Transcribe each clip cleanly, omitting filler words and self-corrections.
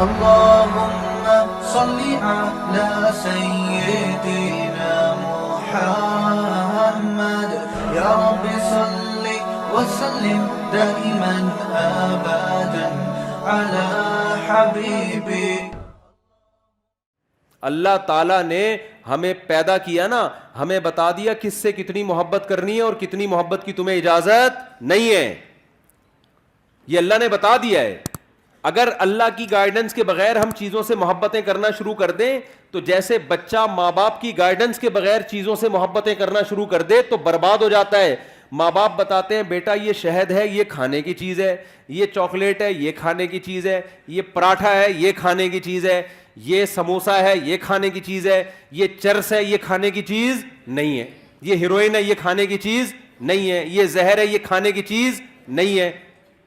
اللهم صل على سيدنا محمد يا رب صل وسلم دائما ابدا على حبيبك. اللہ تعالیٰ نے ہمیں پیدا کیا نا, ہمیں بتا دیا کس سے کتنی محبت کرنی ہے اور کتنی محبت کی تمہیں اجازت نہیں ہے. یہ اللہ نے بتا دیا ہے. اگر اللہ کی گائیڈنس کے بغیر ہم چیزوں سے محبتیں کرنا شروع کر دیں تو جیسے بچہ ماں باپ کی گائیڈنس کے بغیر چیزوں سے محبتیں کرنا شروع کر دے تو برباد ہو جاتا ہے. ماں باپ بتاتے ہیں بیٹا یہ شہد ہے یہ کھانے کی چیز ہے, یہ چاکلیٹ ہے یہ کھانے کی چیز ہے, یہ پراٹھا ہے یہ کھانے کی چیز ہے, یہ سموسا ہے یہ کھانے کی چیز ہے, یہ چرس ہے یہ کھانے کی چیز نہیں ہے, یہ ہیروئن ہے یہ کھانے کی چیز نہیں ہے, یہ زہر ہے یہ کھانے کی چیز نہیں ہے.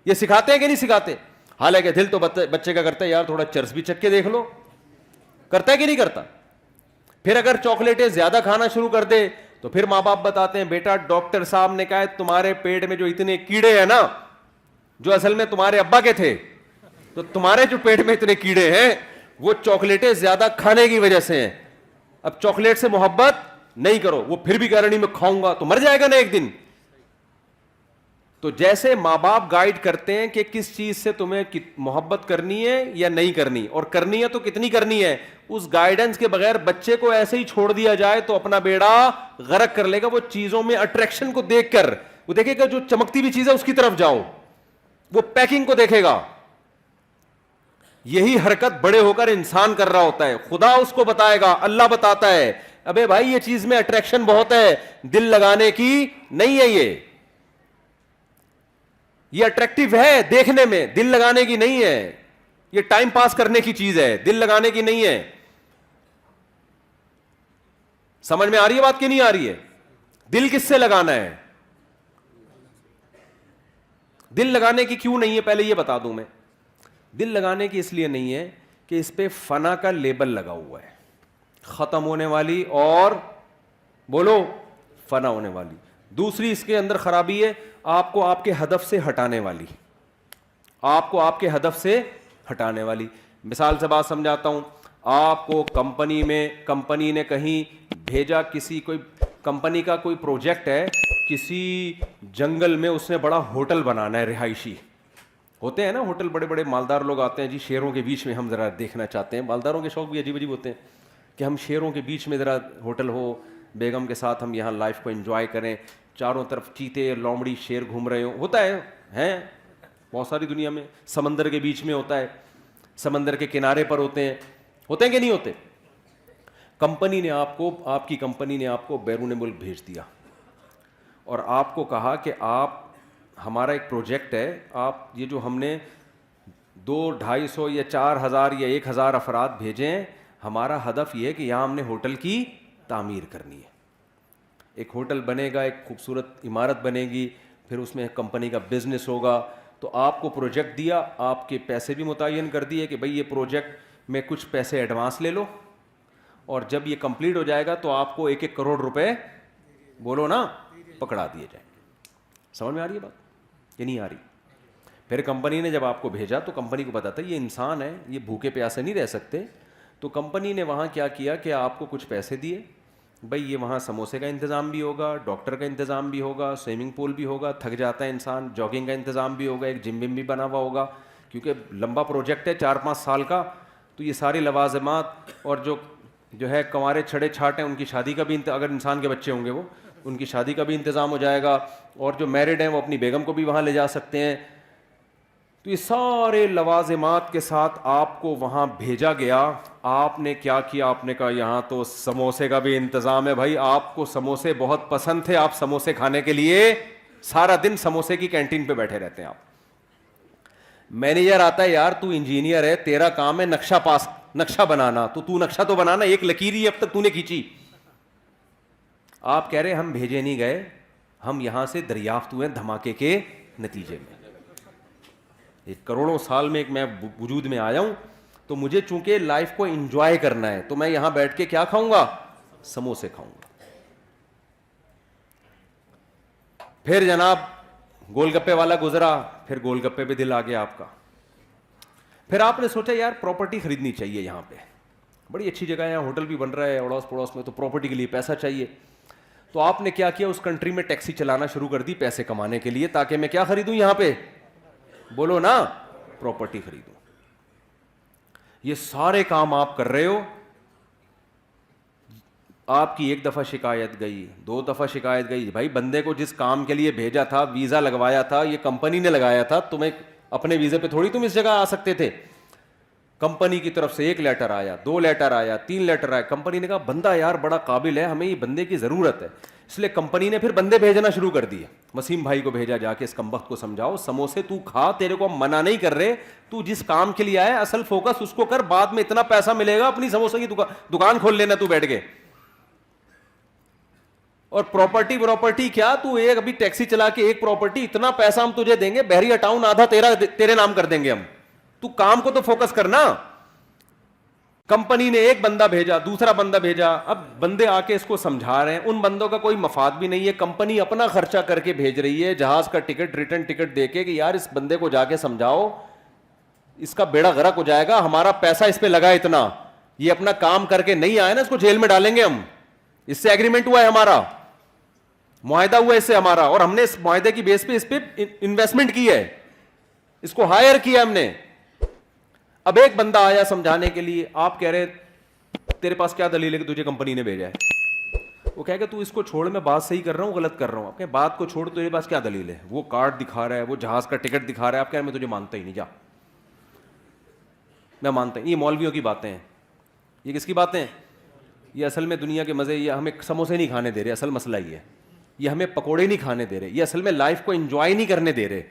یہ سکھاتے ہیں کہ نہیں سکھاتے؟ حالانکہ دل تو بچے کا کرتا ہے یار تھوڑا چرس بھی چکھ کے دیکھ لو, کرتا ہے کہ نہیں کرتا؟ پھر اگر چاکلیٹیں زیادہ کھانا شروع کر دے تو پھر ماں باپ بتاتے ہیں بیٹا ڈاکٹر صاحب نے کہا ہے تمہارے پیٹ میں جو اتنے کیڑے ہیں نا جو اصل میں تمہارے ابا کے تھے, تو تمہارے جو پیٹ میں اتنے کیڑے ہیں وہ چاکلیٹیں زیادہ کھانے کی وجہ سے ہیں. اب چاکلیٹ سے محبت نہیں کرو, وہ پھر بھی کہہ رہا نہیں میں کھاؤں گا, تو مر جائے گا نا ایک دن. تو جیسے ماں باپ گائیڈ کرتے ہیں کہ کس چیز سے تمہیں محبت کرنی ہے یا نہیں کرنی, اور کرنی ہے تو کتنی کرنی ہے, اس گائیڈنس کے بغیر بچے کو ایسے ہی چھوڑ دیا جائے تو اپنا بیڑا غرق کر لے گا. وہ چیزوں میں اٹریکشن کو دیکھ کر وہ دیکھے گا جو چمکتی ہوئی چیز ہے اس کی طرف جاؤ, وہ پیکنگ کو دیکھے گا. یہی حرکت بڑے ہو کر انسان کر رہا ہوتا ہے. خدا اس کو بتائے گا, اللہ بتاتا ہے ابے بھائی یہ چیز میں اٹریکشن بہت ہے, دل لگانے کی نہیں ہے, یہ اٹریکٹیو ہے دیکھنے میں, دل لگانے کی نہیں ہے, یہ ٹائم پاس کرنے کی چیز ہے, دل لگانے کی نہیں ہے. سمجھ میں آ رہی ہے بات کہ نہیں آ رہی ہے؟ دل کس سے لگانا ہے؟ دل لگانے کی کیوں نہیں ہے پہلے یہ بتا دوں میں. دل لگانے کی اس لیے نہیں ہے کہ اس پہ فنا کا لیبل لگا ہوا ہے, ختم ہونے والی اور بولو فنا ہونے والی. دوسری اس کے اندر خرابی ہے آپ کو آپ کے ہدف سے ہٹانے والی, آپ کو آپ کے ہدف سے ہٹانے والی. مثال سے بات سمجھاتا ہوں. آپ کو کمپنی نے کہیں بھیجا, کسی کوئی کمپنی کا کوئی پروجیکٹ ہے, کسی جنگل میں اس نے بڑا ہوٹل بنانا ہے, رہائشی ہوتے ہیں نا ہوٹل, بڑے بڑے مالدار لوگ آتے ہیں جی شیروں کے بیچ میں ہم ذرا دیکھنا چاہتے ہیں. مالداروں کے شوق بھی عجیب عجیب ہوتے ہیں کہ ہم شیروں کے بیچ میں ذرا ہوٹل ہو, بیگم کے ساتھ ہم یہاں لائف کو انجوائے کریں, چاروں طرف چیتے لومڑی شیر گھوم رہے ہوں. ہوتا ہے بہت ساری دنیا میں. سمندر کے بیچ میں ہوتا ہے, سمندر کے کنارے پر ہوتے ہیں کہ نہیں ہوتے. کمپنی نے آپ کی کمپنی نے آپ کو بیرون ملک بھیج دیا اور آپ کو کہا کہ آپ ہمارا ایک پروجیکٹ ہے, آپ یہ جو ہم نے 200-250 یا 4000 یا 1000 افراد بھیجے ہیں, ہمارا ہدف یہ ہے کہ یہاں ہم نے ہوٹل کی تعمیر کرنی ہے. ایک ہوٹل بنے گا, ایک خوبصورت عمارت بنے گی, پھر اس میں کمپنی کا بزنس ہوگا. تو آپ کو پروجیکٹ دیا, آپ کے پیسے بھی متعین کر دیے کہ بھئی یہ پروجیکٹ میں کچھ پیسے ایڈوانس لے لو, اور جب یہ کمپلیٹ ہو جائے گا تو آپ کو 1-1 کروڑ روپے بولو نا پکڑا دیے جائیں. سمجھ میں آ رہی ہے بات کہ نہیں آ رہی؟ پھر کمپنی نے جب آپ کو بھیجا تو کمپنی کو پتا تھا یہ انسان ہے, یہ بھوکے پیاسے نہیں رہ سکتے. تو کمپنی نے وہاں کیا کیا کہ آپ کو کچھ پیسے دیے, بھئی یہ وہاں سموسے کا انتظام بھی ہوگا, ڈاکٹر کا انتظام بھی ہوگا, سوئمنگ پول بھی ہوگا, تھک جاتا ہے انسان, جاگنگ کا انتظام بھی ہوگا, ایک جم بھی بنا ہوا ہوگا, کیونکہ لمبا پروجیکٹ ہے 4-5 سال کا. تو یہ ساری لوازمات, اور جو ہے کنوارے چھڑے چھاٹ ہیں ان کی شادی کا بھی, اگر انسان کے بچے ہوں گے وہ ان کی شادی کا بھی انتظام ہو جائے گا, اور جو میرڈ ہیں وہ اپنی بیگم کو بھی وہاں لے جا سکتے ہیں. تو یہ سارے لوازمات کے ساتھ آپ کو وہاں بھیجا گیا. آپ نے کیا کیا, آپ نے کہا یہاں تو سموسے کا بھی انتظام ہے. بھائی آپ کو سموسے بہت پسند تھے, آپ سموسے کھانے کے لیے سارا دن سموسے کی کینٹین پہ بیٹھے رہتے ہیں آپ. مینیجر آتا ہے یار تو انجینئر ہے, تیرا کام ہے نقشہ بنانا, تو نقشہ تو بنانا, ایک لکیر ہی اب تک تو نے کھینچی. آپ کہہ رہے ہم بھیجے نہیں گئے, ہم یہاں سے دریافت ہوئے دھماکے کے نتیجے میں. ایک کروڑوں سال میں ایک میں وجود میں آیا ہوں, تو مجھے چونکہ لائف کو انجوائے کرنا ہے تو میں یہاں بیٹھ کے کیا کھاؤں گا, سموسے کھاؤں گا. پھر جناب گول گپے والا گزرا, پھر گول گپے پہ دل آ گیا آپ کا. پھر آپ نے سوچا یار پراپرٹی خریدنی چاہیے, یہاں پہ بڑی اچھی جگہ ہے, یہاں ہوٹل بھی بن رہا ہے اڑوس پڑوس میں, تو پراپرٹی کے لیے پیسہ چاہیے. تو آپ نے کیا کیا, اس کنٹری میں ٹیکسی چلانا شروع کر دی پیسے کمانے کے لیے, تاکہ میں کیا خریدوں یہاں پہ, بولو نا, پراپرٹی خریدوں. یہ سارے کام آپ کر رہے ہو, آپ کی ایک دفعہ شکایت گئی, 2 دفعہ شکایت گئی, بھائی بندے کو جس کام کے لیے بھیجا تھا, ویزا لگوایا تھا, یہ کمپنی نے لگایا تھا, تمہیں اپنے ویزے پہ تھوڑی تم اس جگہ آ سکتے تھے. کمپنی کی طرف سے 1 لیٹر آیا, 2 لیٹر آیا, 3 لیٹر آیا, کمپنی نے کہا بندہ یار بڑا قابل ہے, ہمیں یہ بندے کی ضرورت ہے, اس لیے کمپنی نے پھر بندے بھیجنا شروع کر دیے. وسیم بھائی کو بھیجا, جا کے اس کمبخت کو سمجھاؤ, سموسے تو کھا, تیرے کو ہم منع نہیں کر رہے, تو جس کام کے لیے آیا اصل فوکس اس کو کر, بعد میں اتنا پیسہ ملے گا اپنی سموسے کی دکان کھول لینا تو بیٹھ کے. اور پراپرٹی کیا, تو ایک ابھی ٹیکسی چلا کے ایک پراپرٹی, اتنا پیسہ ہم تجھے دیں گے, بحریہ ٹاؤن آدھا تیرے نام کر دیں گے ہم, تو کام کو تو فوکس کرنا. کمپنی نے ایک بندہ بھیجا, دوسرا بندہ بھیجا, اب بندے آ کے اس کو سمجھا رہے ہیں, ان بندوں کا کوئی مفاد بھی نہیں ہے, کمپنی اپنا خرچہ کر کے بھیج رہی ہے, جہاز کا ٹکٹ, ریٹرن ٹکٹ دے کے, کہ یار اس بندے کو جا کے سمجھاؤ, اس کا بیڑا غرق ہو جائے گا, ہمارا پیسہ اس پہ لگا اتنا, یہ اپنا کام کر کے نہیں آیا نا, اس کو جیل میں ڈالیں گے ہم, اس سے ایگریمنٹ ہوا ہے ہمارا, معاہدہ ہوا ہے اس سے ہمارا, اور ہم نے اس معاہدے کی بیس پہ اس پہ انویسٹمنٹ کی ہے, اس کو ہائر کیا ہم نے. اب ایک بندہ آیا سمجھانے کے لیے, آپ کہہ رہے تیرے پاس کیا دلیل ہے کہ تجھے کمپنی نے بھیجا ہے, وہ کہے کہ تو اس کو چھوڑ, میں بات صحیح کر رہا ہوں غلط کر رہا ہوں, آپ کہیں بات کو چھوڑ, تیرے پاس کیا دلیل ہے, وہ کارڈ دکھا رہا ہے, وہ جہاز کا ٹکٹ دکھا رہا ہے, آپ کہہ رہے میں تجھے مانتا ہی نہیں, جا, میں مانتا ہوں. یہ مولویوں کی باتیں ہیں, یہ کس کی باتیں ہیں, یہ اصل میں دنیا کے مزے, یہ ہمیں سموسے نہیں کھانے دے رہے, اصل مسئلہ یہ ہے, یہ ہمیں پکوڑے نہیں کھانے دے رہے, یہ اصل میں لائف کو انجوائے نہیں کرنے دے رہے.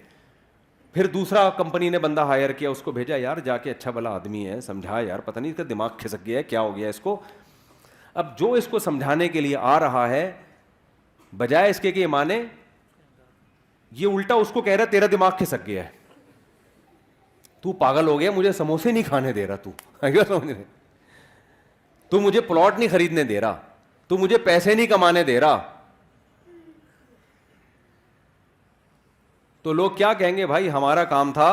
پھر دوسرا کمپنی نے بندہ ہائر کیا, اس کو بھیجا, یار جا کے اچھا بھلا آدمی ہے, سمجھا یار, پتہ نہیں اس کا دماغ کھسک گیا ہے, کیا ہو گیا اس کو. اب جو اس کو سمجھانے کے لیے آ رہا ہے, بجائے اس کے کہ یہ مانے, یہ الٹا اس کو کہہ رہا ہے تیرا دماغ کھسک گیا ہے, تو پاگل ہو گیا, مجھے سموسے نہیں کھانے دے رہا, تو مجھے پلاٹ نہیں خریدنے دے رہا, تو مجھے پیسے نہیں کمانے دے رہا. تو لوگ کیا کہیں گے, بھائی ہمارا کام تھا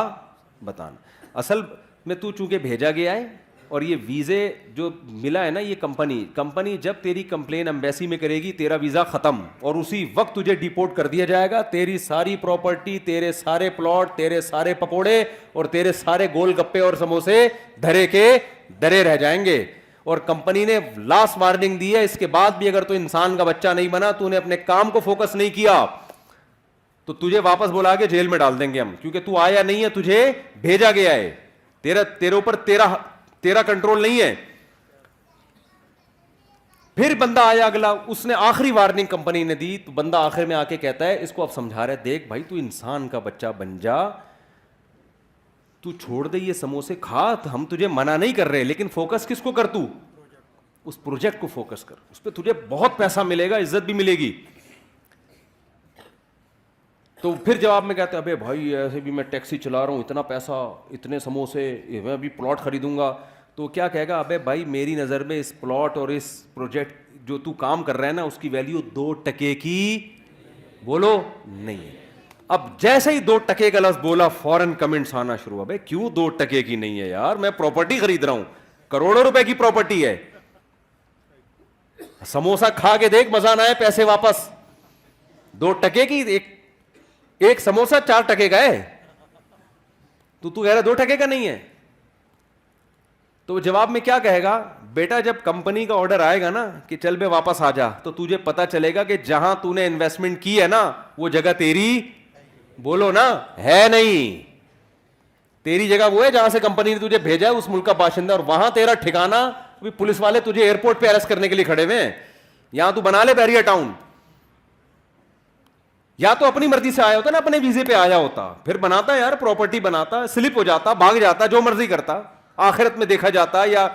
بتانا. اصل میں تو چونکہ بھیجا گیا ہے, اور یہ ویزے جو ملا ہے نا, یہ کمپنی جب تیری کمپلین امبیسی میں کرے گی, تیرا ویزا ختم, اور اسی وقت تجھے ڈیپورٹ کر دیا جائے گا, تیری ساری پراپرٹی, تیرے سارے پلاٹ, تیرے سارے پکوڑے اور تیرے سارے گول گپے اور سموسے دھرے کے درے رہ جائیں گے. اور کمپنی نے لاسٹ وارننگ دی ہے, اس کے بعد بھی اگر تو انسان کا بچہ نہیں بنا, تو نے اپنے کام کو فوکس نہیں کیا, تو تجھے واپس بلا کے جیل میں ڈال دیں گے ہم, کیونکہ تو آیا نہیں ہے, تجھے بھیجا گیا ہے, تیرے اوپر تیرا کنٹرول نہیں ہے. پھر بندہ آیا اگلا, اس نے آخری وارننگ کمپنی نے دی, تو بندہ آخر میں آ کے کہتا ہے, اس کو اب سمجھا رہا ہے, دیکھ بھائی تو انسان کا بچہ بن جا, تو چھوڑ دے یہ سموسے کھا, ہم تجھے منع نہیں کر رہے, لیکن فوکس کس کو کر, تو اس پروجیکٹ کو فوکس کر, اس پہ تجھے بہت پیسہ ملے گا, عزت بھی ملے گی. تو پھر جواب میں کہتے ہیں, ابے بھائی ایسے بھی میں ٹیکسی چلا رہا ہوں, اتنا پیسہ, اتنے سموسے, میں ابھی پلاٹ خریدوں گا. تو کیا کہے گا, ابے بھائی میری نظر میں اس پلاٹ اور اس پروجیکٹ جو تو کام کر رہا ہے نا, اس کی ویلیو 2 ٹکے کی, بولو, نہیں ہے. اب جیسے ہی 2 ٹکے کا لفظ بولا, فوراً کمنٹس آنا شروع ہوا, بھائی کیوں 2 ٹکے کی نہیں ہے یار, میں پراپرٹی خرید رہا ہوں, کروڑوں روپے کی پراپرٹی ہے, سموسا کھا کے دیکھ, مزہ نہ آئے, پیسے واپس. 2 ٹکے کی, ایک سموسا 4 ٹکے کا ہے, تو کہہ رہا 2 ٹکے کا نہیں ہے. تو جواب میں کیا کہے گا, بیٹا جب کمپنی کا آرڈر آئے گا نا کہ چل بے واپس آ جا, تو تجھے پتا چلے گا کہ جہاں تو نے انویسٹمنٹ کی ہے نا, وہ جگہ تیری, بولو نا, ہے نہیں. تیری جگہ وہ ہے جہاں سے کمپنی نے تجھے بھیجا ہے, اس ملک کا باشندہ, اور وہاں تیرا ٹھکانا, پولیس والے تجھے ایئرپورٹ پہ اریسٹ کرنے کے لیے کھڑے ہوئے ہیں. یہاں تو بنا لے بحریہ ٹاؤن, یا تو اپنی مرضی سے آیا ہوتا نا, اپنے ویزے پہ آیا ہوتا, پھر بناتا یار پراپرٹی, بناتا, سلپ ہو جاتا, بھاگ جاتا, جو مرضی کرتا, آخرت میں دیکھا جاتا, یا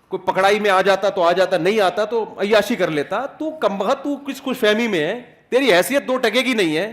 کوئی پکڑائی میں آ جاتا تو آ جاتا, نہیں آتا تو عیاشی کر لیتا. تو کمبخت, تو کس خوش فہمی میں ہے, تیری حیثیت 2 ٹکے کی نہیں ہے,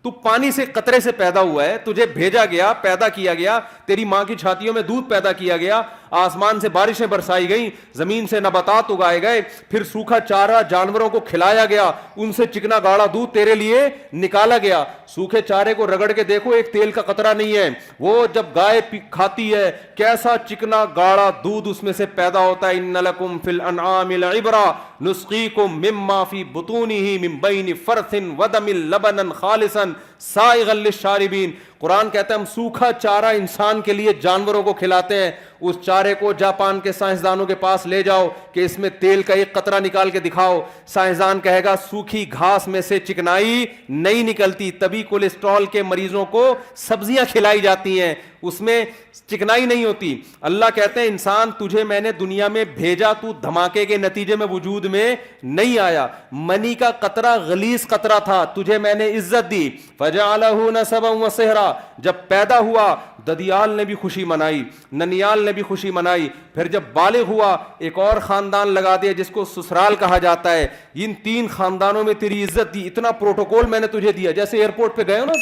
تو پانی سے قطرے سے پیدا ہوا ہے, تجھے بھیجا گیا, پیدا کیا گیا, تیری ماں کی چھاتیوں میں دودھ پیدا کیا گیا, آسمان سے بارشیں برسائی گئیں, زمین سے نباتات اگائے گئے, پھر سوکھا چارہ جانوروں کو کھلایا گیا, ان سے چکنا گاڑا دودھ تیرے لیے نکالا گیا. سوکھے چارے کو رگڑ کے دیکھو, ایک تیل کا قطرہ نہیں ہے. وہ جب گائے کھاتی ہے کیسا چکنا گاڑا دودھ اس میں سے پیدا ہوتا ہے. ان لکم فی الانعام لعبرہ نسقیکم مما فی بطونہ من بین فرث ودم لبنا خالصا سائغا للشاربین. قرآن کہتا ہے ہم سوکھا چارہ انسان کے لیے جانوروں کو کھلاتے ہیں. اس چارے کو جاپان کے سائنسدانوں کے پاس لے جاؤ کہ اس میں تیل کا ایک قطرہ نکال کے دکھاؤ, سائنسدان کہے گا سوکھی گھاس میں سے چکنائی نہیں نکلتی, تبھی کولیسٹرول کے مریضوں کو سبزیاں کھلائی جاتی ہیں, اس میں چکنائی نہیں ہوتی. اللہ کہتے ہیں انسان تجھے میں نے دنیا میں بھیجا, تو دھماکے کے نتیجے میں وجود میں نہیں آیا. منی کا قطرہ غلیظ قطرہ تھا, تجھے میں نے عزت دی. فجعلہ نسبا وصہرا, جب پیدا ہوا ددیال نے بھی خوشی منائی, ننیال نے بھی خوشی منائی. پھر جب بالغ ہوا ایک اور خاندان لگا دیا جس کو سسرال کہا جاتا ہے. ان 3 خاندانوں میں تیری عزت دی, اتنا پروٹوکول میں نے تجھے دیا. جیسے ایئرپورٹ پہ گئے ہو نا,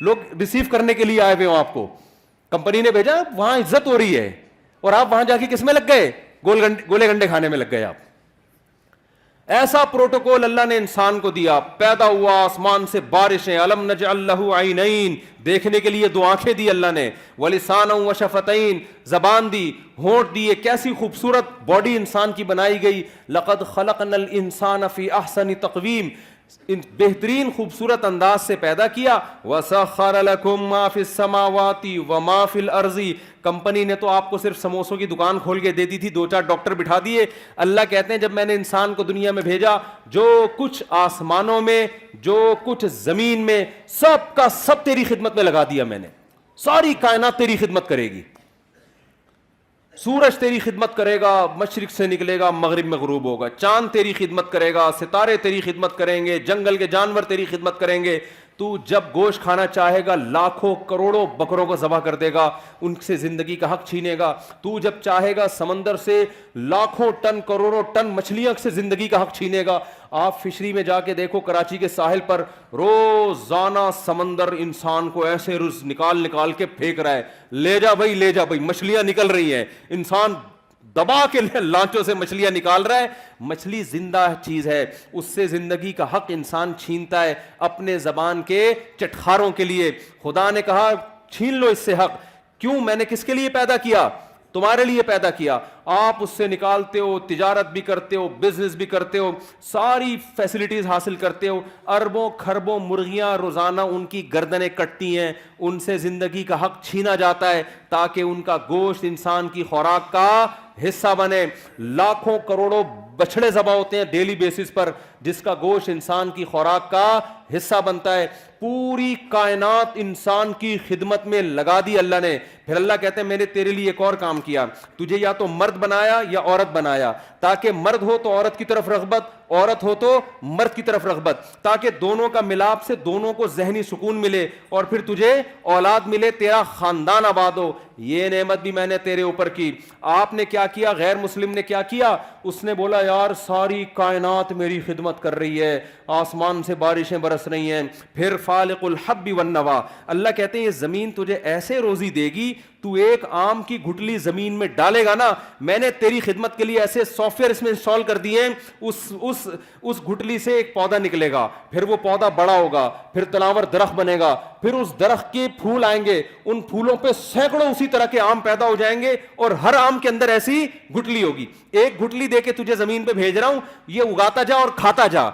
لوگ ریسیو کرنے کے لیے آئے ہوئے ہوں, آپ کو کمپنی نے بھیجا, وہاں عزت ہو رہی ہے, اور آپ وہاں جا کے کس میں لگ گئے, گولے گنڈے کھانے میں لگ گئے آپ. ایسا پروٹوکول اللہ نے انسان کو دیا. پیدا ہوا, آسمان سے بارشیں, الم نجعل لہ عینین, دیکھنے کے لیے 2 آنکھیں دی اللہ نے, ولسانا وشفتین, زبان دی, ہونٹ دیے. کیسی خوبصورت باڈی انسان کی بنائی گئی. لقد خلقنا الانسان فی احسن تقویم, بہترین خوبصورت انداز سے پیدا کیا. وَسَخَّرَ لَكُم مَّا فِي السَّمَاوَاتِ وَمَا فِي الْأَرْضِ, کمپنی نے تو آپ کو صرف سموسوں کی دکان کھول کے دے دی تھی, 2-4 ڈاکٹر بٹھا دیے. اللہ کہتے ہیں جب میں نے انسان کو دنیا میں بھیجا, جو کچھ آسمانوں میں جو کچھ زمین میں سب کا سب تیری خدمت میں لگا دیا میں نے. ساری کائنات تیری خدمت کرے گی. سورج تیری خدمت کرے گا, مشرق سے نکلے گا مغرب میں غروب ہوگا. چاند تیری خدمت کرے گا, ستارے تیری خدمت کریں گے, جنگل کے جانور تیری خدمت کریں گے. تو جب گوشت کھانا چاہے گا لاکھوں کروڑوں بکروں کو ذبح کر دے گا, ان سے زندگی کا حق چھینے گا. تو جب چاہے گا سمندر سے لاکھوں ٹن کروڑوں ٹن مچھلیاں سے زندگی کا حق چھینے گا. آپ فشری میں جا کے دیکھو, کراچی کے ساحل پر روزانہ سمندر انسان کو ایسے رز نکال کے پھینک رہا ہے. لے جا بھائی, مچھلیاں نکل رہی ہیں, انسان دبا کے لانچوں سے مچھلیاں نکال رہا ہے. مچھلی زندہ چیز ہے, اس سے زندگی کا حق انسان چھینتا ہے اپنے زبان کے چٹخاروں کے لیے. خدا نے کہا چھین لو اس سے حق. کیوں؟ میں نے کس کے لیے پیدا کیا؟ تمہارے لیے پیدا کیا. آپ اس سے نکالتے ہو, تجارت بھی کرتے ہو, بزنس بھی کرتے ہو, ساری فیسلٹیز حاصل کرتے ہو. اربوں کھربوں مرغیاں روزانہ ان کی گردنیں کٹتی ہیں, ان سے زندگی کا حق چھینا جاتا ہے تاکہ ان کا گوشت انسان کی خوراک کا حصہ بنے. لاکھوں کروڑوں بچھڑے ذبح ہوتے ہیں ڈیلی بیسس پر, جس کا گوشت انسان کی خوراک کا حصہ بنتا ہے. پوری کائنات انسان کی خدمت میں لگا دی اللہ نے. پھر اللہ کہتے ہیں میں نے تیرے لیے ایک اور کام کیا, تجھے یا تو مرد بنایا یا عورت بنایا, تاکہ مرد ہو تو عورت کی طرف رغبت, عورت ہو تو مرد کی طرف رغبت, تاکہ دونوں کا ملاپ سے دونوں کو ذہنی سکون ملے اور پھر تجھے اولاد ملے, تیرا خاندان آباد ہو. یہ نعمت بھی میں نے تیرے اوپر کی. آپ نے کیا کیا؟ غیر مسلم نے کیا کیا؟ اس نے بولا یار ساری کائنات میری خدمت کر رہی ہے, آسمان سے بارشیں برس رہی ہیں. پھر فالق الحب والنوا, اللہ کہتے ہیں یہ زمین تجھے ایسے روزی دے گی, تو ایک آم کی گھٹلی زمین میں ڈالے گا نا, میں نے تیری خدمت کے لیے ایسے سافٹ ویئر اس میں انسٹال کر دیے ہیں, اس گھٹلی سے ایک پودا نکلے گا, پھر وہ پودا بڑا ہوگا, پھر تناور درخت بنے گا, پھر اس درخت کے پھول آئیں گے, ان پھولوں پہ سینکڑوں اسی طرح کے آم پیدا ہو جائیں گے, اور ہر آم کے اندر ایسی گھٹلی ہوگی. ایک گھٹلی دے کے تجھے زمین پہ بھیج رہا ہوں, یہ اگاتا جا اور کھاتا جا.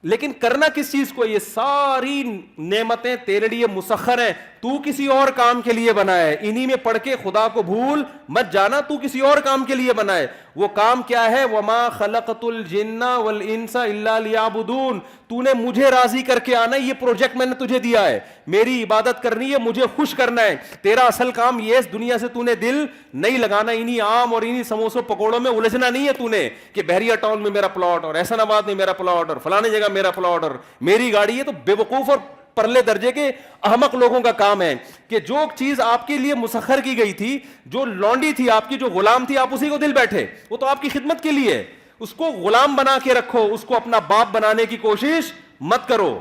لیکن کرنا کس چیز کو؟ یہ ساری نعمتیں تیرے لیے مسخر ہیں, تو کسی اور کام کے لیے بنا ہے. انہی میں پڑھ کے خدا کو بھول مت جانا, تو کسی اور کام کے لیے بنا ہے. وہ کام کیا ہے؟ وما خلقت الجن والانس الا لیعبدون, تو نے مجھے راضی کر کے آنا ہے. یہ پروجیکٹ میں نے تجھے دیا ہے, میری عبادت کرنی ہے, مجھے خوش کرنا ہے. تیرا اصل کام یہ, اس دنیا سے تو نے دل نہیں لگانا, انہی عام اور انہی سموسوں پکوڑوں میں الجھنا نہیں ہے تو نے, کہ بحریہ ٹاؤن میں میرا پلاٹ اور احسن آباد میں میرا پلاٹ اور فلانے جگہ میرا پلاٹ اور میری گاڑی ہے. تو بے وقوف اور پرلے درجے کے احمق لوگوں کا کام ہے کہ جو چیز آپ کے لیے مسخر کی گئی تھی, جو لونڈی تھی آپ کی, جو غلام تھی, آپ اسی کو دل بیٹھے, وہ تو آپ کی خدمت کے لیے, اس کو غلام بنا کے رکھو, اس کو اپنا باپ بنانے کی کوشش مت کرو.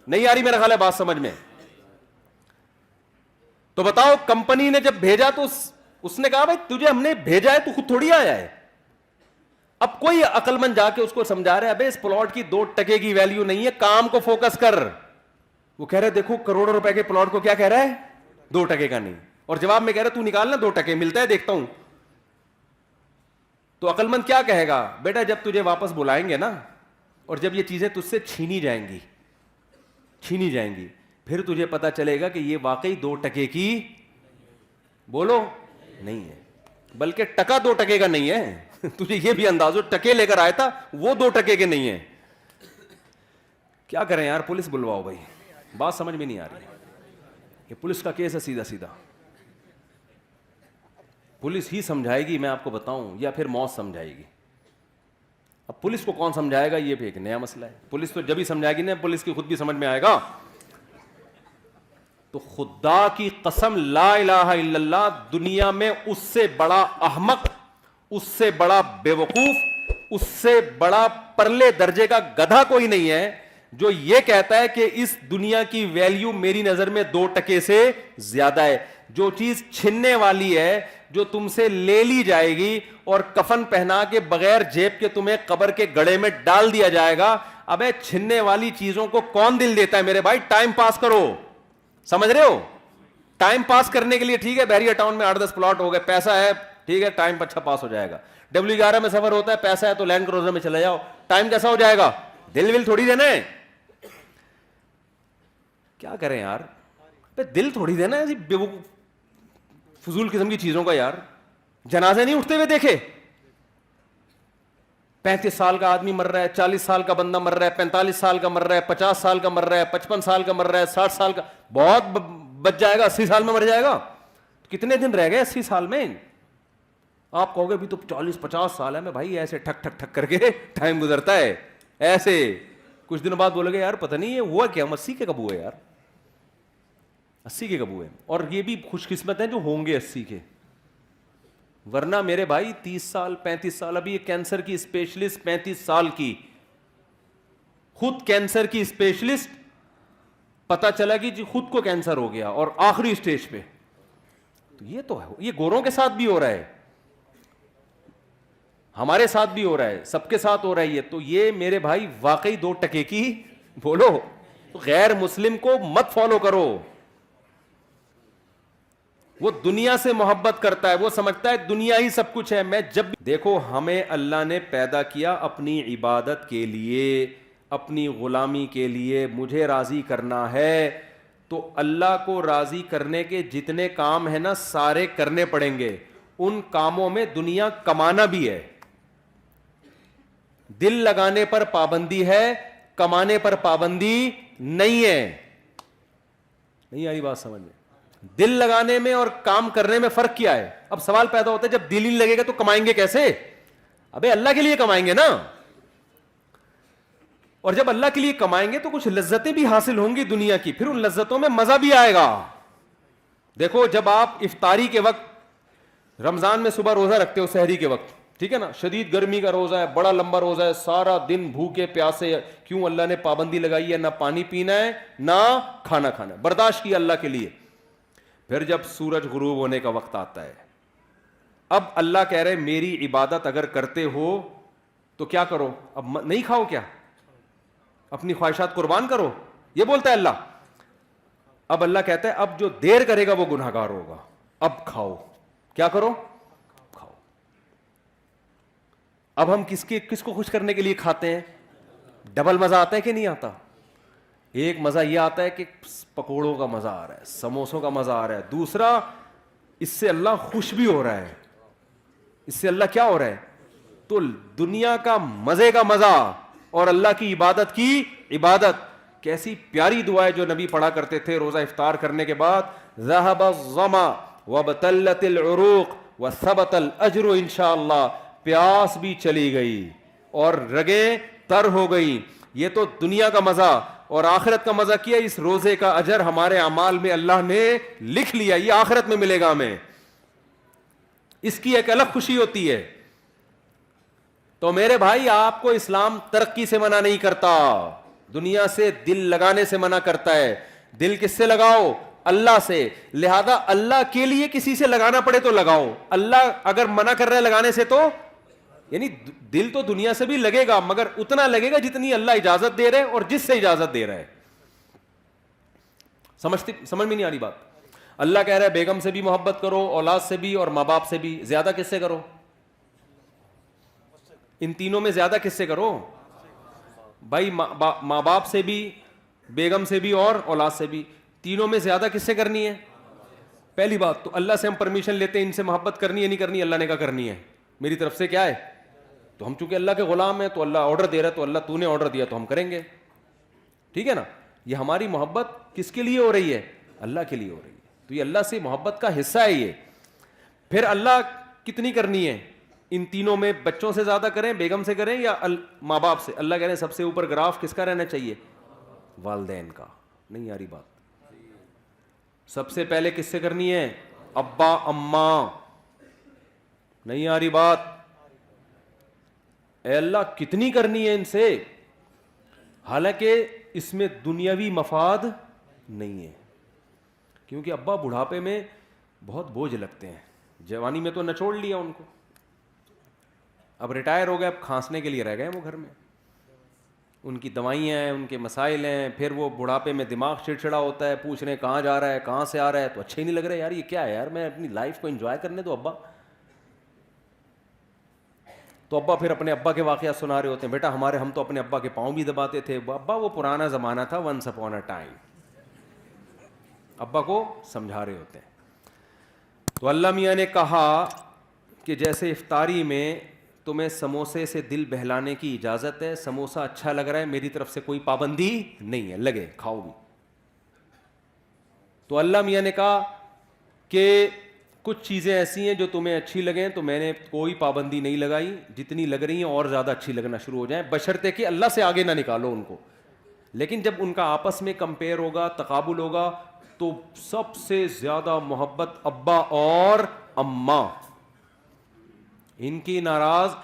نہیں آ رہی میرا خیال ہے بات سمجھ میں؟ تو بتاؤ, کمپنی نے جب بھیجا تو اس نے کہا بھائی تجھے ہم نے بھیجا ہے، تو خود تھوڑی آیا ہے. اب کوئی عقل مند جا کے اس کو سمجھا رہا ہے ابے اس پلاٹ کی 2 ٹکے کی ویلیو نہیں ہے، کام کو فوکس کر. وہ کہہ رہے دیکھو کروڑوں روپے کے پلاٹ کو کیا کہہ رہا ہے، 2 ٹکے کا نہیں. اور جواب میں کہہ رہا تو نکال نا 2 ٹکے ملتا ہے دیکھتا ہوں. تو عقل مند کیا کہے گا، بیٹا جب تجھے واپس بلائیں گے نا، اور جب یہ چیزیں تجھ سے چھینی جائیں گی، پھر تجھے پتا چلے گا کہ یہ واقعی 2 ٹکے کی بولو نہیں ہے، بلکہ ٹکا 2 ٹکے کا نہیں ہے. تجھے یہ بھی انداز ہو ٹکے لے کر آیا تھا، وہ 2 ٹکے کے نہیں ہیں. کیا کریں یار، پولیس بلواؤ بھائی. بات سمجھ میں نہیں آ رہی. یہ پولیس کا کیس ہے سیدھا سیدھا. پولیس ہی سمجھائے گی، میں آپ کو بتاؤں، یا پھر موت سمجھائے گی. اب پولیس کو کون سمجھائے گا، یہ بھی ایک نیا مسئلہ ہے. پولیس تو جب ہی سمجھائے گی نا، پولیس کی خود بھی سمجھ میں آئے گا. تو خدا کی قسم لا الہ الا اللہ، دنیا میں اس سے بڑا احمق، اس سے بڑا بے وقوف، اس سے بڑا پرلے درجے کا گدھا کوئی نہیں ہے جو یہ کہتا ہے کہ اس دنیا کی ویلیو میری نظر میں 2 ٹکے سے زیادہ ہے. جو چیز چھننے والی ہے، جو تم سے لے لی جائے گی اور کفن پہنا کے بغیر جیب کے تمہیں قبر کے گڑھے میں ڈال دیا جائے گا. ابے چھننے والی چیزوں کو کون دل دیتا ہے میرے بھائی؟ ٹائم پاس کرو، سمجھ رہے ہو؟ ٹائم پاس کرنے کے لیے ٹھیک ہے، بحریہ ٹاؤن میں 8-10 پلاٹ ہو گئے، پیسہ ہے ٹھیک ہے، ٹائم اچھا پاس ہو جائے گا. W11 میں سفر ہوتا ہے، پیسہ ہے تو لینڈ کروزر میں چلے جاؤ، ٹائم کیسا ہو جائے گا؟ دل ول تھوڑی دینا ہے. کیا کریں یار، دل تھوڑی دینا ہے فضول قسم کی چیزوں کا. یار جنازے نہیں اٹھتے ہوئے دیکھے، 35 سال کا آدمی مر رہا ہے، 40 سال کا بندہ مر رہا ہے، 45 سال کا مر رہا ہے، 50 سال کا مر رہا ہے، 55 سال کا مر رہا ہے، 60 سال کا، بہت بچ جائے گا 80 سال میں مر جائے گا. کتنے دن رہ گئے 80 سال میں؟ آپ کہو گے بھی تو 40-50 سال ہے. میں بھائی ایسے ٹھک ٹھک ٹھک کر کے ٹائم گزرتا ہے ایسے. کچھ دنوں بعد بولے گے یار پتہ نہیں یہ ہوا کیا، 80 کے کب ہوئے یار، 80 کے کب ہوئے. اور یہ بھی خوش قسمت ہیں جو ہوں گے 80 کے، ورنہ میرے بھائی 30 سال 35 سال. ابھی یہ کینسر کی اسپیشلسٹ 35 سال کی، خود کینسر کی اسپیشلسٹ، پتا چلا کہ جی خود کو کینسر ہو گیا اور آخری اسٹیج پہ. تو یہ تو ہے، یہ گوروں کے ساتھ بھی ہو رہا ہے، ہمارے ساتھ بھی ہو رہا ہے، سب کے ساتھ ہو رہا ہے. یہ تو یہ میرے بھائی واقعی 2 ٹکے کی بولو. غیر مسلم کو مت فالو کرو. وہ دنیا سے محبت کرتا ہے، وہ سمجھتا ہے دنیا ہی سب کچھ ہے. میں جب دیکھو ہمیں اللہ نے پیدا کیا اپنی عبادت کے لیے، اپنی غلامی کے لیے، مجھے راضی کرنا ہے. تو اللہ کو راضی کرنے کے جتنے کام ہیں نا سارے کرنے پڑیں گے. ان کاموں میں دنیا کمانا بھی ہے. دل لگانے پر پابندی ہے، کمانے پر پابندی نہیں ہے. نہیں آئی بات سمجھ میں؟ دل لگانے میں اور کام کرنے میں فرق کیا ہے؟ اب سوال پیدا ہوتا ہے جب دل ہی نہیں لگے گا تو کمائیں گے کیسے؟ ابے اللہ کے لیے کمائیں گے نا. اور جب اللہ کے لیے کمائیں گے تو کچھ لذتیں بھی حاصل ہوں گی دنیا کی، پھر ان لذتوں میں مزہ بھی آئے گا. دیکھو جب آپ افطاری کے وقت رمضان میں صبح روزہ رکھتے ہو سحری کے وقت، ٹھیک ہے نا، شدید گرمی کا روزہ ہے، بڑا لمبا روزہ ہے، سارا دن بھوکے پیاسے. کیوں؟ اللہ نے پابندی لگائی ہے، نہ پانی پینا ہے نہ کھانا کھانا ہے، برداشت کیا اللہ کے لیے. پھر جب سورج غروب ہونے کا وقت آتا ہے، اب اللہ کہہ رہے میری عبادت اگر کرتے ہو تو کیا کرو؟ اب نہیں کھاؤ کیا؟ اپنی خواہشات قربان کرو، یہ بولتا ہے اللہ. اب اللہ کہتا ہے اب جو دیر کرے گا وہ گناہگار ہوگا، اب کھاؤ. کیا کرو؟ کھاؤ. اب ہم کس کو خوش کرنے کے لیے کھاتے ہیں؟ ڈبل مزہ آتا ہے کہ نہیں آتا؟ ایک مزہ یہ آتا ہے کہ پکوڑوں کا مزہ آ رہا ہے، سموسوں کا مزہ آ رہا ہے. دوسرا اس سے اللہ خوش بھی ہو رہا ہے، اس سے اللہ کیا ہو رہا ہے؟ تو دنیا کا مزے کا مزہ اور اللہ کی عبادت کی عبادت. کیسی پیاری دعا ہے جو نبی پڑھا کرتے تھے روزہ افطار کرنے کے بعد، ذهب الظما وابتلت العروق وثبت الاجر انشاءاللہ. پیاس بھی چلی گئی اور رگیں تر ہو گئی. یہ تو دنیا کا مزہ، اور آخرت کا مزہ کیا؟ اس روزے کا اجر ہمارے اعمال میں اللہ نے لکھ لیا، یہ آخرت میں ملے گا ہمیں. اس کی ایک الگ خوشی ہوتی ہے. تو میرے بھائی آپ کو اسلام ترقی سے منع نہیں کرتا، دنیا سے دل لگانے سے منع کرتا ہے. دل کس سے لگاؤ؟ اللہ سے, لہذا اللہ کے لیے کسی سے لگانا پڑے تو لگاؤ, اللہ اگر منع کر رہا ہے لگانے سے تو یعنی دل تو دنیا سے بھی لگے گا مگر اتنا لگے گا جتنی اللہ اجازت دے رہے اور جس سے اجازت دے رہا ہے. سمجھ میں نہیں آ رہی بات؟ اللہ کہہ رہا ہے بیگم سے بھی محبت کرو, اولاد سے بھی اور ماں باپ سے بھی. زیادہ کس سے کرو؟ ان تینوں میں زیادہ کس سے کرو بھائی؟ ماں باپ سے بھی, بیگم سے بھی اور اولاد سے بھی. تینوں میں زیادہ کس سے کرنی ہے؟ پہلی بات تو اللہ سے ہم پرمیشن لیتے ہیں ان سے محبت کرنی ہے نہیں کرنی, اللہ نے کہا کرنی ہے, میری طرف سے کیا ہے. تو ہم چونکہ اللہ کے غلام ہیں تو اللہ آرڈر دے رہا ہے تو اللہ تو نے آرڈر دیا تو ہم کریں گے, ٹھیک ہے نا. یہ ہماری محبت کس کے لیے ہو رہی ہے؟ اللہ کے لیے ہو رہی ہے, تو یہ اللہ سے محبت کا حصہ ہے یہ. پھر اللہ کتنی کرنی ہے ان تینوں میں؟ بچوں سے زیادہ کریں, بیگم سے کریں یا ماں باپ سے؟ اللہ کہہ رہے ہیں سب سے اوپر گراف کس کا رہنا چاہیے؟ والدین کا. نہیں آ رہی بات؟ سب سے پہلے کس سے کرنی ہے؟ ابا اماں. نہیں آ رہی بات؟ اے اللہ کتنی کرنی ہے ان سے؟ حالانکہ اس میں دنیاوی مفاد نہیں ہے, کیونکہ ابا بڑھاپے میں بہت بوجھ لگتے ہیں, جوانی میں تو نچوڑ لیا ان کو, اب ریٹائر ہو گئے, اب کھانسنے کے لیے رہ گئے وہ گھر میں, ان کی دوائیاں ہیں, ان کے مسائل ہیں, پھر وہ بڑھاپے میں دماغ چڑچڑا ہوتا ہے, پوچھ رہے ہیں کہاں جا رہا ہے, کہاں سے آ رہا ہے, تو اچھا ہی نہیں لگ رہا ہے, یار یہ کیا ہے یار, میں اپنی لائف کو انجوائے کرنے دو ابا. تو ابا پھر اپنے ابا کے واقعات سنا رہے ہوتے ہیں, بیٹا ہم تو اپنے ابا کے پاؤں بھی دباتے تھے. ابا وہ پرانا زمانہ تھا, ونس اپون اے ٹائم, ابا کو سمجھا رہے ہوتے ہیں. تو اللہ میاں نے کہا کہ جیسے افطاری میں تمہیں سموسے سے دل بہلانے کی اجازت ہے, سموسہ اچھا لگ رہا ہے, میری طرف سے کوئی پابندی نہیں ہے, لگے کھاؤ بھی. تو اللہ میاں نے کہا کہ کچھ چیزیں ایسی ہیں جو تمہیں اچھی لگیں تو میں نے کوئی پابندی نہیں لگائی, جتنی لگ رہی ہیں اور زیادہ اچھی لگنا شروع ہو جائیں, بشرطے کہ اللہ سے آگے نہ نکالو ان کو. لیکن جب ان کا آپس میں کمپیئر ہوگا, تقابل ہوگا, تو سب سے زیادہ محبت ابا اور اماں, ان کی ناراض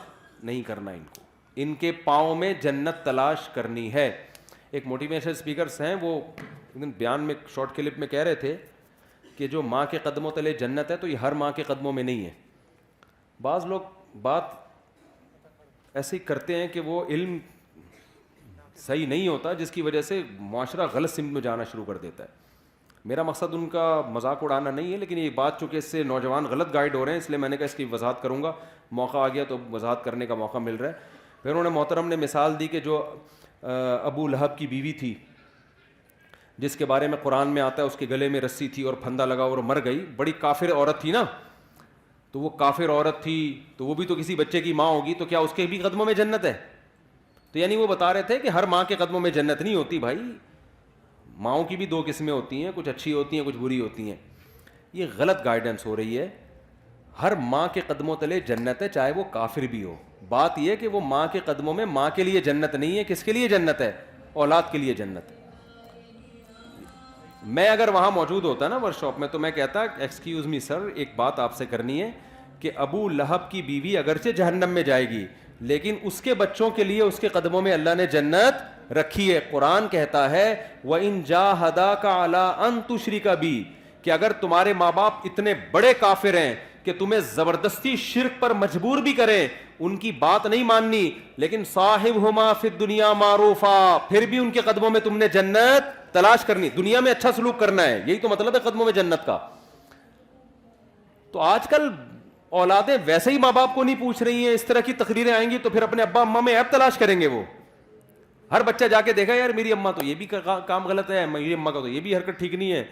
نہیں کرنا, ان کو ان کے پاؤں میں جنت تلاش کرنی ہے. ایک موٹیویشنل اسپیکرس ہیں, وہ بیان میں شارٹ کلپ میں کہہ رہے تھے کہ جو ماں کے قدموں تلے جنت ہے تو یہ ہر ماں کے قدموں میں نہیں ہے. بعض لوگ بات ایسے ہی کرتے ہیں کہ وہ علم صحیح نہیں ہوتا, جس کی وجہ سے معاشرہ غلط سمت میں جانا شروع کر دیتا ہے. میرا مقصد ان کا مذاق اڑانا نہیں ہے, لیکن یہ بات چونکہ اس سے نوجوان غلط گائیڈ ہو رہے ہیں, اس لیے میں نے کہا اس کی وضاحت کروں گا, موقع آ گیا تو وضاحت کرنے کا موقع مل رہا ہے. پھر انہوں نے محترم نے مثال دی کہ جو ابو لہب کی بیوی تھی جس کے بارے میں قرآن میں آتا ہے اس کے گلے میں رسی تھی اور پھندا لگا اور مر گئی, بڑی کافر عورت تھی نا, تو وہ کافر عورت تھی تو وہ بھی تو کسی بچے کی ماں ہوگی, تو کیا اس کے بھی قدموں میں جنت ہے؟ تو یعنی وہ بتا رہے تھے کہ ہر ماں کے قدموں میں جنت نہیں ہوتی بھائی, ماؤں کی بھی دو قسمیں ہوتی ہیں, کچھ اچھی ہوتی ہیں کچھ بری ہوتی ہیں. یہ غلط گائیڈنس ہو رہی ہے. ہر ماں کے قدموں تلے جنت ہے, چاہے وہ کافر بھی ہو. بات یہ کہ وہ ماں کے قدموں میں ماں کے لیے جنت نہیں ہے, کس کے لیے جنت ہے؟ اولاد کے لیے جنت ہے. میں اگر وہاں موجود ہوتا نا ورک شاپ میں تو میں کہتا ایکسکیوز می سر, ایک بات آپ سے کرنی ہے کہ ابو لہب کی بیوی اگرچہ جہنم میں جائے گی لیکن اس کے بچوں کے لیے اس کے قدموں میں اللہ نے جنت رکھی ہے. قرآن کہتا ہے وَإِن جَاهَدَاكَ عَلَىٰ أَن تُشْرِكَ بِي, کہ اگر تمہارے ماں باپ اتنے بڑے کافر ہیں کہ تمہیں زبردستی شرک پر مجبور بھی کریں, ان کی بات نہیں ماننی, لیکن صاحبہما فی الدنیا معروفا, پھر بھی ان کے قدموں میں تم نے جنت تلاش کرنی, دنیا میں اچھا سلوک کرنا ہے, یہی تو مطلب ہے قدموں میں جنت کا. تو آج کل اولادیں ویسے ہی ماں باپ کو نہیں پوچھ رہی ہیں, اس طرح کی تقریریں آئیں گی تو پھر اپنے ابا اماں میں عیب تلاش کریں گے. وہ ہر بچہ جا کے دیکھا یار میری اماں تو یہ بھی کام غلط ہے, میری اماں کا تو یہ بھی حرکت ٹھیک نہیں ہے,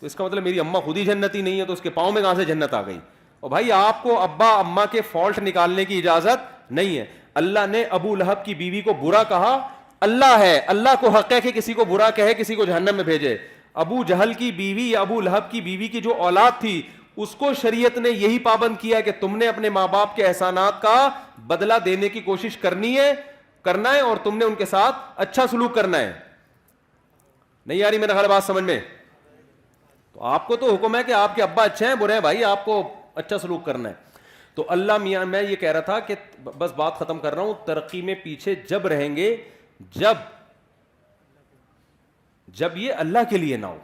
تو اس کا مطلب میری اماں خود ہی جنتی نہیں ہے, تو اس کے پاؤں میں کہاں سے جنت آ گئی؟ اور بھائی آپ کو ابا اماں کے فالٹ نکالنے کی اجازت نہیں ہے. اللہ نے ابو لہب کی بیوی کو برا کہا, اللہ ہے, اللہ کو حق ہے کہ کسی کو برا کہے, کسی کو جہنم میں بھیجے. ابو جہل کی بیوی یا ابو لہب کی بیوی کی جو اولاد تھی اس کو شریعت نے یہی پابند کیا کہ تم نے اپنے ماں باپ کے احسانات کا بدلہ دینے کی کوشش کرنا ہے اور تم نے ان کے ساتھ اچھا سلوک کرنا ہے. نہیں آ رہی میرا خیال بات سمجھ میں؟ تو آپ کو تو حکم ہے کہ آپ کے ابا اچھے ہیں برے ہیں, بھائی آپ کو اچھا سلوک کرنا ہے. تو اللہ میاں, میں یہ کہہ رہا تھا کہ بس بات ختم کر رہا ہوں, ترقی میں پیچھے جب رہیں گے جب یہ اللہ کے لیے نہ ہو.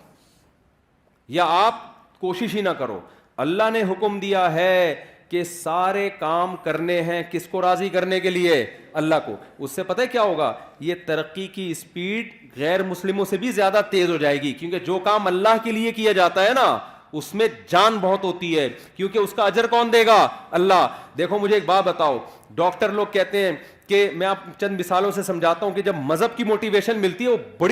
یا آپ کوشش ہی نہ کرو. اللہ نے حکم دیا ہے کہ سارے کام کرنے ہیں کس کو راضی کرنے کے لیے؟ اللہ کو. اس سے پتہ ہے کیا ہوگا؟ یہ ترقی کی اسپیڈ غیر مسلموں سے بھی زیادہ تیز ہو جائے گی, کیونکہ جو کام اللہ کے لیے کیا جاتا ہے نا اس میں جان بہت ہوتی ہے, کیونکہ اس کا اجر کون دے گا؟ اللہ. دیکھو مجھے ایک بات بتاؤ, ڈاکٹر لوگ کہتے ہیں کہ, میں آپ چند مثالوں سے سمجھاتا ہوں کہ جب مذہب کی موٹیویشن ملتی ہے وہ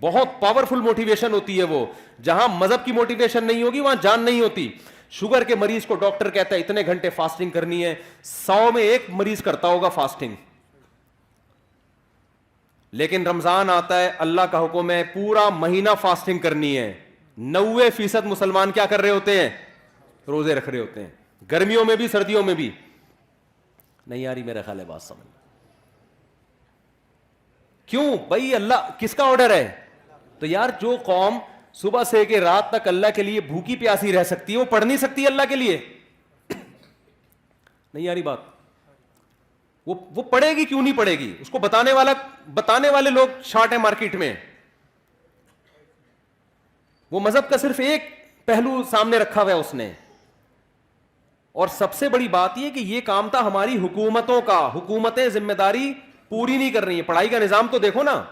بہت پاورفل موٹیویشن ہوتی ہے. وہ جہاں مذہب کی موٹیویشن نہیں ہوگی وہاں جان نہیں ہوتی. شوگر کے مریض کو ڈاکٹر کہتا ہے اتنے گھنٹے فاسٹنگ کرنی ہے, 100 میں 1 مریض کرتا ہوگا فاسٹنگ. لیکن رمضان آتا ہے, اللہ کا حکم ہے پورا مہینہ فاسٹنگ کرنی ہے. 90% مسلمان کیا کر رہے ہوتے ہیں؟ روزے رکھ رہے ہوتے ہیں, گرمیوں میں بھی سردیوں میں بھی. نہیں آ رہی میرا خیال ہے بات سمجھ. کیوں بھائی؟ اللہ کس کا آرڈر ہے؟ تو یار جو قوم صبح سے کہ رات تک اللہ کے لیے بھوکی پیاسی رہ سکتی ہے وہ پڑھ نہیں سکتی اللہ کے لیے؟ نہیں آ رہی بات. وہ پڑھے گی کیوں نہیں پڑھے گی؟ اس کو بتانے والے لوگ شارٹ ہیں مارکیٹ میں. وہ مذہب کا صرف ایک پہلو سامنے رکھا ہوا ہے اس نے. اور سب سے بڑی بات یہ کہ یہ کام تھا ہماری حکومتوں کا. حکومتیں ذمہ داری پوری نہیں کر رہی ہیں. پڑھائی کا نظام تو دیکھو نا.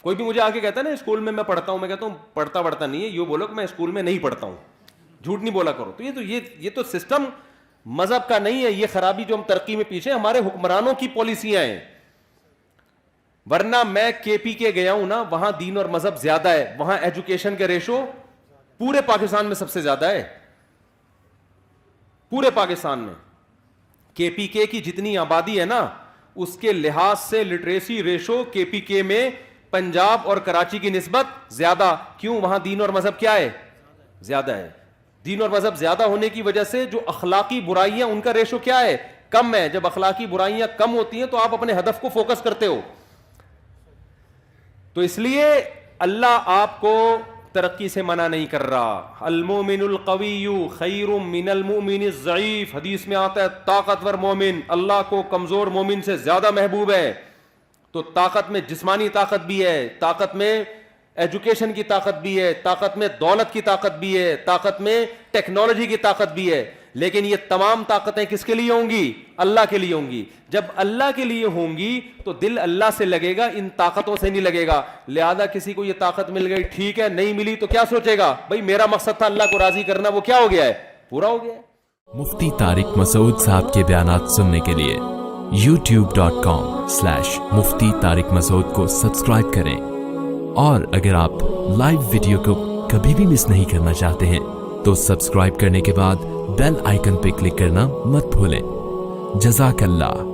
کوئی بھی مجھے آ کے کہتا ہے نا اسکول میں پڑھتا ہوں, میں کہتا ہوں پڑھتا نہیں ہے, یہ بولو کہ میں اسکول میں نہیں پڑھتا ہوں. جھوٹ نہیں بولا کرو. تو یہ تو سسٹم مذہب کا نہیں ہے. یہ خرابی جو ہم ترقی میں پیچھے, ہمارے حکمرانوں کی پالیسیاں ہیں. ورنہ میں کے پی کے گیا ہوں نا, وہاں دین اور مذہب زیادہ ہے. وہاں ایجوکیشن کے ریشو پورے پاکستان میں سب سے زیادہ ہے. پورے پاکستان میں کے پی کے کی جتنی آبادی ہے نا اس کے لحاظ سے لٹریسی ریشو کے پی کے میں پنجاب اور کراچی کی نسبت زیادہ. کیوں؟ وہاں دین اور مذہب کیا ہے؟ زیادہ ہے. دین اور مذہب زیادہ ہونے کی وجہ سے جو اخلاقی برائیاں ان کا ریشو کیا ہے؟ کم ہے. جب اخلاقی برائیاں کم ہوتی ہیں تو آپ اپنے ہدف کو فوکس کرتے ہو. تو اس لیے اللہ آپ کو ترقی سے منع نہیں کر رہا. المومن القوی خیر من المؤمن الضعیف. حدیث میں آتا ہے طاقتور مومن اللہ کو کمزور مومن سے زیادہ محبوب ہے. تو طاقت میں جسمانی طاقت بھی ہے, طاقت میں ایجوکیشن کی طاقت بھی ہے, طاقت میں دولت کی طاقت بھی ہے, طاقت میں ٹیکنالوجی کی طاقت بھی ہے. لیکن یہ تمام طاقتیں کس کے لیے ہوں گی؟ اللہ کے لیے ہوں گی. جب اللہ کے لیے ہوں گی تو دل اللہ سے لگے گا, ان طاقتوں سے نہیں لگے گا. لہذا کسی کو یہ طاقت مل گئی ٹھیک ہے, نہیں ملی تو کیا سوچے گا؟ بھائی میرا مقصد تھا اللہ کو راضی کرنا, وہ کیا ہو گیا ہے؟ پورا ہو گیا ہے. مفتی طارق مسعود صاحب کے بیانات سننے کے لیے youtube.com/مفتی طارق مسعود کو سبسکرائب کریں. اور اگر آپ لائیو ویڈیو کو کبھی بھی مس نہیں کرنا چاہتے ہیں تو سبسکرائب کرنے کے بعد بیل آئیکن پہ کلک کرنا مت بھولیں. جزاک اللہ.